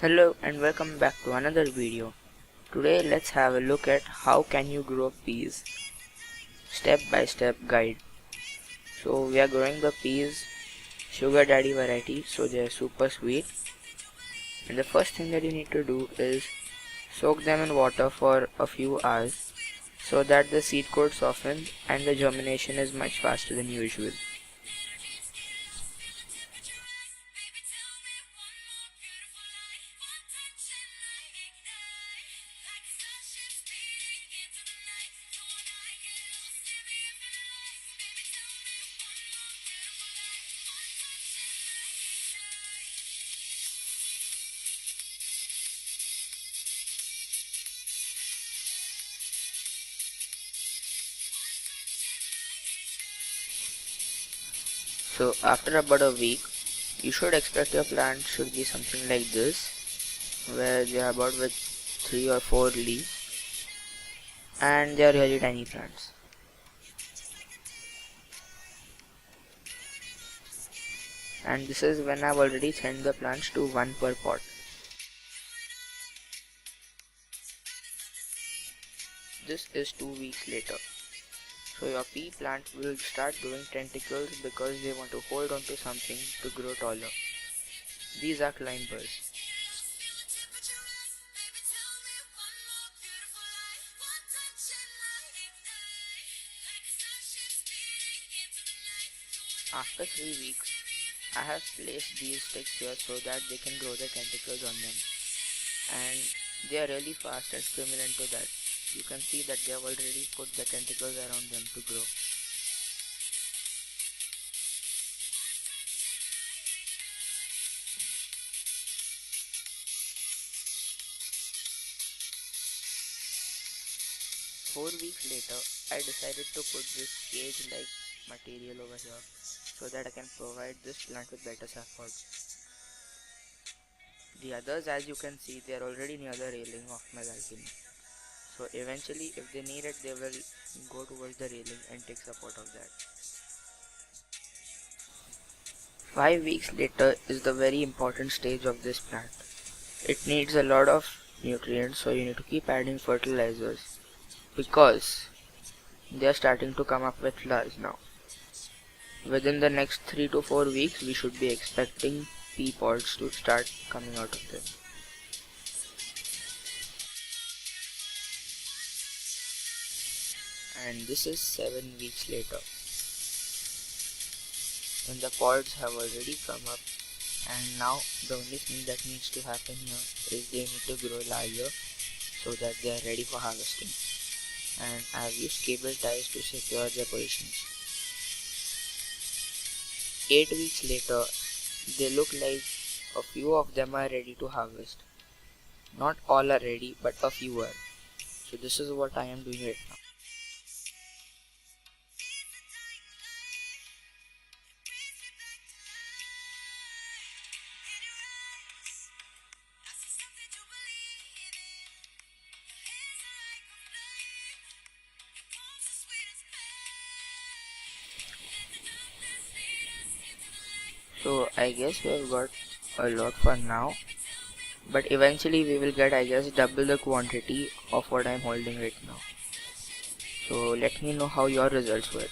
Hello and welcome back to another video. Today let's have a look at how can you grow peas. Step by step guide. So we are growing the peas sugar daddy variety, so they are super sweet. And the first thing that you need to do is soak them in water for a few hours so that the seed coat softens and the germination is much faster than usual. So after about a week, you should expect your plant should be something like this, where they are about with 3 or 4 leaves and they are really tiny plants. And this is when I've already thinned the plants to 1 per pot. This is 2 weeks later. So your pea plant will start growing tentacles because they want to hold on to something to grow taller. These are climbers. After 3 weeks, I have placed these sticks here so that they can grow their tentacles on them. And they are really fast and similar to that. You can see that they have already put the tentacles around them to grow. Four weeks later, I decided to put this cage-like material over here so that I can provide this plant with better support. The others, as you can see, they are already near the railing of my balcony. So eventually, if they need it, they will go towards the railing and take support of that. 5 weeks later is the very important stage of this plant. It needs a lot of nutrients, so you need to keep adding fertilizers because they are starting to come up with flowers now. Within the next 3 to 4 weeks, we should be expecting pea pods to start coming out of them. And this is 7 weeks later. When the pods have already come up, and now the only thing that needs to happen here is they need to grow larger so that they are ready for harvesting. And I have used cable ties to secure their positions. 8 weeks later, they look like a few of them are ready to harvest. Not all are ready, but a few are. So this is what I am doing right now. So I guess we have got a lot for now, but eventually we will get, I guess, double the quantity of what I am holding right now. So let me know how your results were.